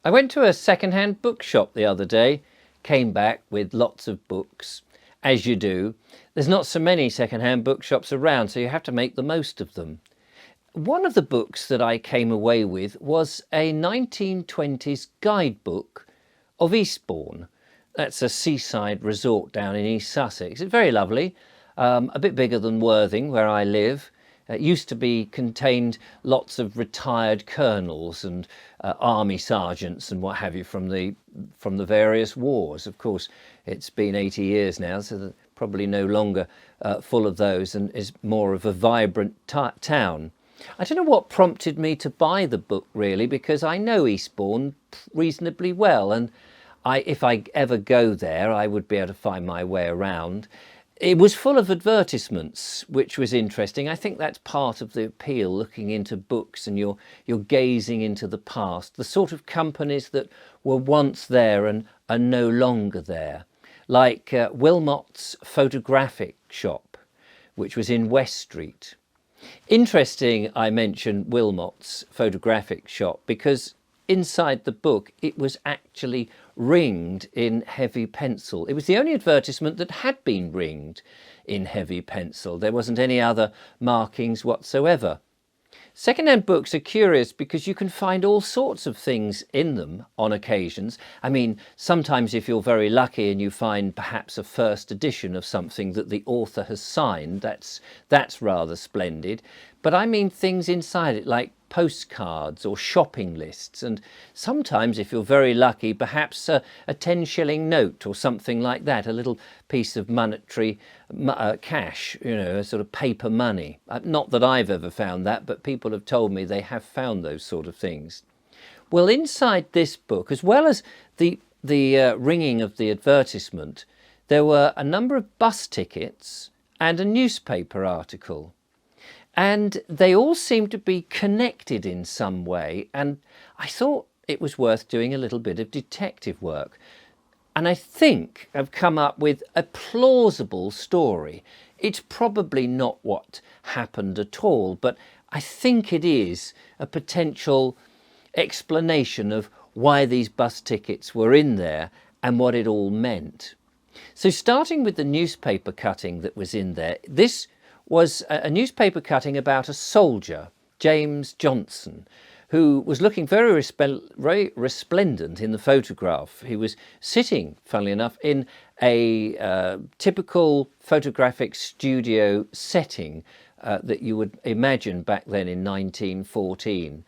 I went to a second-hand bookshop the other day, came back with lots of books, as you do. There's not so many second-hand bookshops around, so you have to make the most of them. One of the books that I came away with was a 1920s guidebook of Eastbourne. That's a seaside resort down in East Sussex. It's very lovely, a bit bigger than Worthing, where I live. It used to contained lots of retired colonels and army sergeants and what have you from the various wars. Of course, it's been 80 years now, so they're probably no longer full of those and is more of a vibrant town. I don't know what prompted me to buy the book really, because I know Eastbourne reasonably well, and if I ever go there, I would be able to find my way around. It was full of advertisements, which was interesting. I think that's part of the appeal, looking into books and you're gazing into the past, the sort of companies that were once there and are no longer there, like Wilmot's photographic shop, which was in West Street. Interesting, I mentioned Wilmot's photographic shop because inside the book it was actually ringed in heavy pencil. It was the only advertisement that had been ringed in heavy pencil. There wasn't any other markings whatsoever. Second-hand books are curious because you can find all sorts of things in them on occasions. I mean, sometimes if you're very lucky and you find perhaps a first edition of something that the author has signed, that's rather splendid. But I mean things inside it like postcards or shopping lists, and sometimes if you're very lucky perhaps a 10-shilling note or something like that, a little piece of monetary cash, you know, a sort of paper money. Not that I've ever found that, but people have told me they have found those sort of things. Well, inside this book, as well as the ringing of the advertisement, there were a number of bus tickets and a newspaper article. And they all seem to be connected in some way, and I thought it was worth doing a little bit of detective work. And I think I've come up with a plausible story. It's probably not what happened at all, but I think it is a potential explanation of why these bus tickets were in there and what it all meant. So starting with the newspaper cutting that was in there, this was a newspaper cutting about a soldier, James Johnson, who was looking very resplendent in the photograph. He was sitting, funnily enough, in a typical photographic studio setting that you would imagine back then in 1914.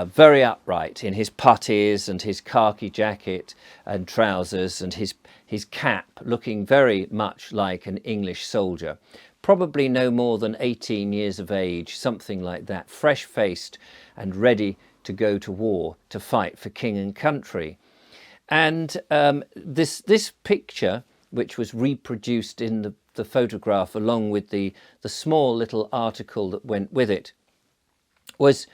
Very upright in his puttees and his khaki jacket and trousers and his cap, looking very much like an English soldier. Probably no more than 18 years of age, something like that, fresh-faced and ready to go to war, to fight for king and country. And this picture, which was reproduced in the photograph along with the small little article that went with it, was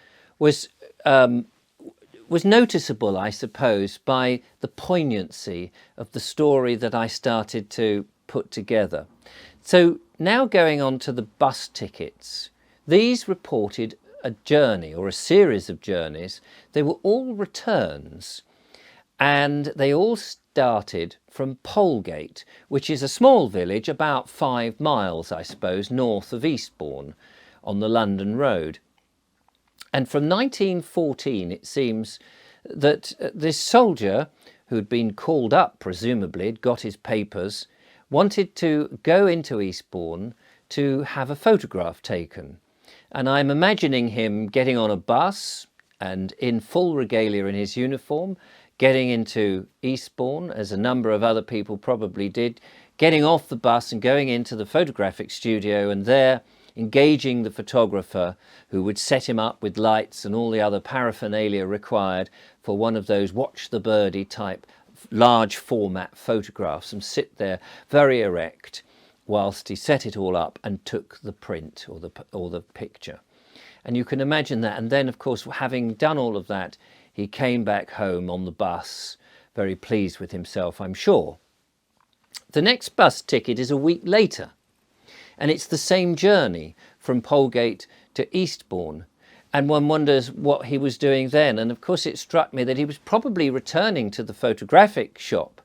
noticeable, I suppose, by the poignancy of the story that I started to put together. So now going on to the bus tickets, these reported a journey or a series of journeys. They were all returns, and they all started from Polegate, which is a small village about 5 miles, I suppose, north of Eastbourne on the London road. And from 1914, it seems that this soldier, who'd been called up, presumably, had got his papers, wanted to go into Eastbourne to have a photograph taken. And I'm imagining him getting on a bus and in full regalia in his uniform, getting into Eastbourne, as a number of other people probably did, getting off the bus and going into the photographic studio and there engaging the photographer who would set him up with lights and all the other paraphernalia required for one of those watch the birdie type large format photographs, and sit there very erect whilst he set it all up and took the print or the picture. And you can imagine that. And then, of course, having done all of that, he came back home on the bus, very pleased with himself, I'm sure. The next bus ticket is a week later, and it's the same journey from Polegate to Eastbourne. And one wonders what he was doing then. And of course, it struck me that he was probably returning to the photographic shop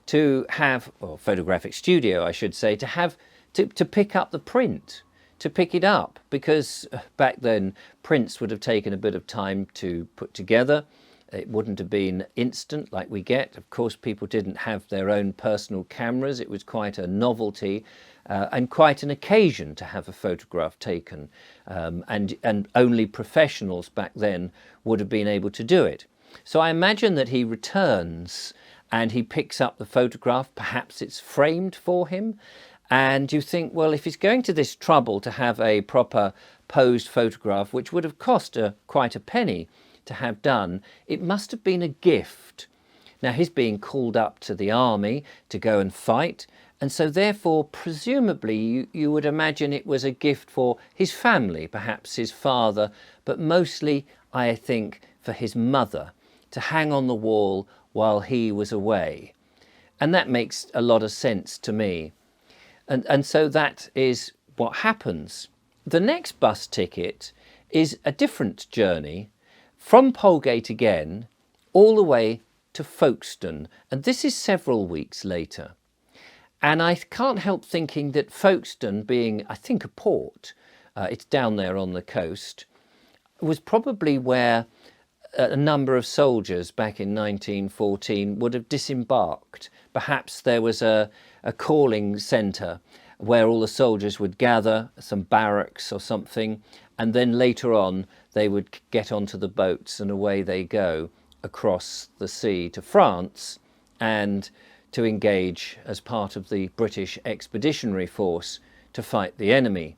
to have, or photographic studio, I should say, to have, to pick up the print, to pick it up, because back then prints would have taken a bit of time to put together. It wouldn't have been instant like we get. Of course, people didn't have their own personal cameras. It was quite a novelty and quite an occasion to have a photograph taken. And only professionals back then would have been able to do it. So I imagine that he returns and he picks up the photograph. Perhaps it's framed for him. And you think, well, if he's going to this trouble to have a proper posed photograph, which would have cost quite a penny to have done, it must have been a gift. Now, he's being called up to the army to go and fight, and so therefore presumably you would imagine it was a gift for his family, perhaps his father, but mostly I think for his mother, to hang on the wall while he was away. And that makes a lot of sense to me. And so that is what happens. The next bus ticket is a different journey from Polegate again, all the way to Folkestone. And this is several weeks later. And I can't help thinking that Folkestone, being, I think, a port, it's down there on the coast, was probably where a number of soldiers back in 1914 would have disembarked. Perhaps there was a calling centre where all the soldiers would gather, some barracks or something, and then later on they would get onto the boats and away they go across the sea to France and to engage as part of the British Expeditionary Force to fight the enemy.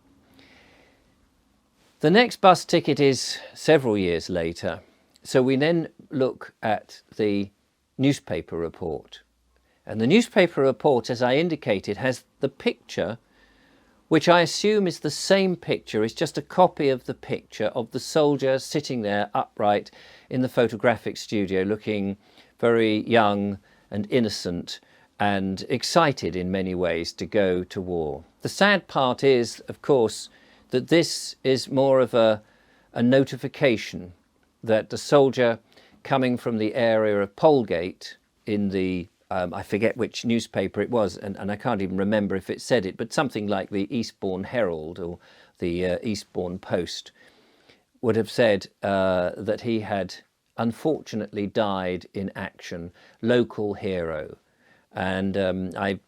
The next bus ticket is several years later, so we then look at the newspaper report. And the newspaper report, as I indicated, has the picture, which I assume is the same picture, it's just a copy of the picture of the soldier sitting there upright in the photographic studio, looking very young and innocent and excited in many ways to go to war. The sad part is, of course, that this is more of a notification that the soldier coming from the area of Polegate in the I forget which newspaper it was, and I can't even remember if it said it, but something like the Eastbourne Herald or the Eastbourne Post would have said that he had unfortunately died in action, local hero. And I'm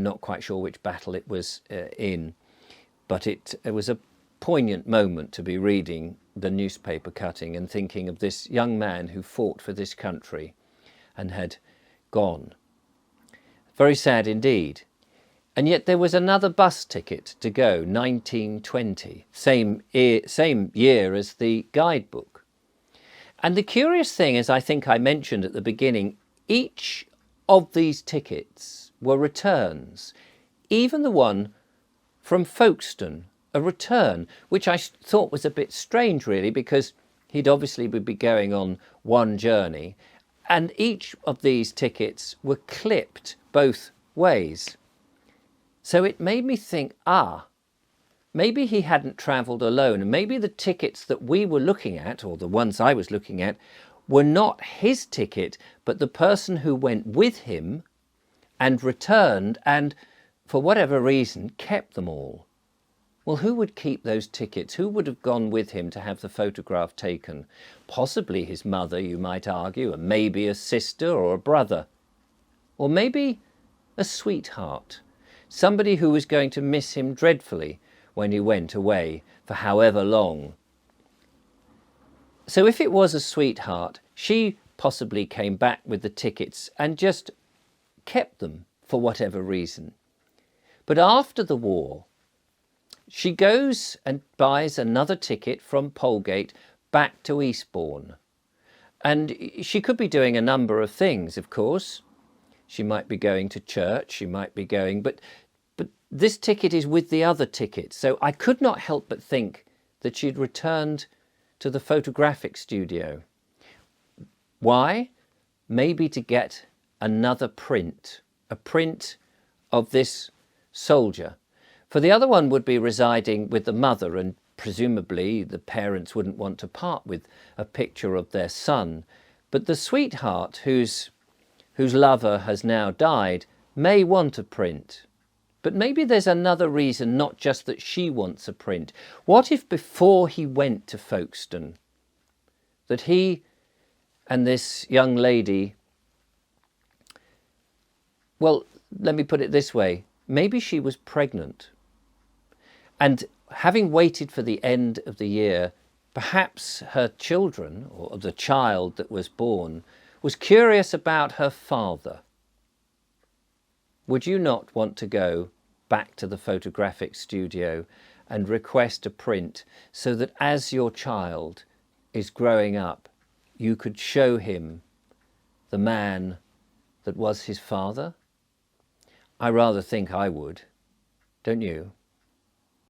not quite sure which battle it was in, but it was a poignant moment to be reading the newspaper cutting and thinking of this young man who fought for this country and had gone. Very sad indeed. And yet there was another bus ticket to go, 1920, same year as the guidebook. And the curious thing, as I think I mentioned at the beginning, each of these tickets were returns, even the one from Folkestone, a return, which I thought was a bit strange really, because he'd obviously would be going on one journey, and each of these tickets were clipped both ways. So it made me think, maybe he hadn't travelled alone, and maybe the tickets that we were looking at, or the ones I was looking at, were not his ticket, but the person who went with him and returned and, for whatever reason, kept them all. Well, who would keep those tickets? Who would have gone with him to have the photograph taken? Possibly his mother, you might argue, and maybe a sister or a brother. Or maybe a sweetheart, somebody who was going to miss him dreadfully when he went away for however long. So if it was a sweetheart, she possibly came back with the tickets and just kept them for whatever reason. But after the war, she goes and buys another ticket from Polegate back to Eastbourne. And she could be doing a number of things, of course. She might be going to church, she might be going, but this ticket is with the other ticket. So I could not help but think that she'd returned to the photographic studio. Why? Maybe to get another print, a print of this soldier. For the other one would be residing with the mother and Presumably the parents wouldn't want to part with a picture of their son, but the sweetheart whose lover has now died may want a print. But maybe there's another reason, not just that she wants a print. What if before he went to Folkestone, that he and this young lady, well, let me put it this way, maybe she was pregnant. And having waited for the end of the year, perhaps her children, or the child that was born, was curious about her father. Would you not want to go back to the photographic studio and request a print so that as your child is growing up, you could show him the man that was his father? I rather think I would, don't you?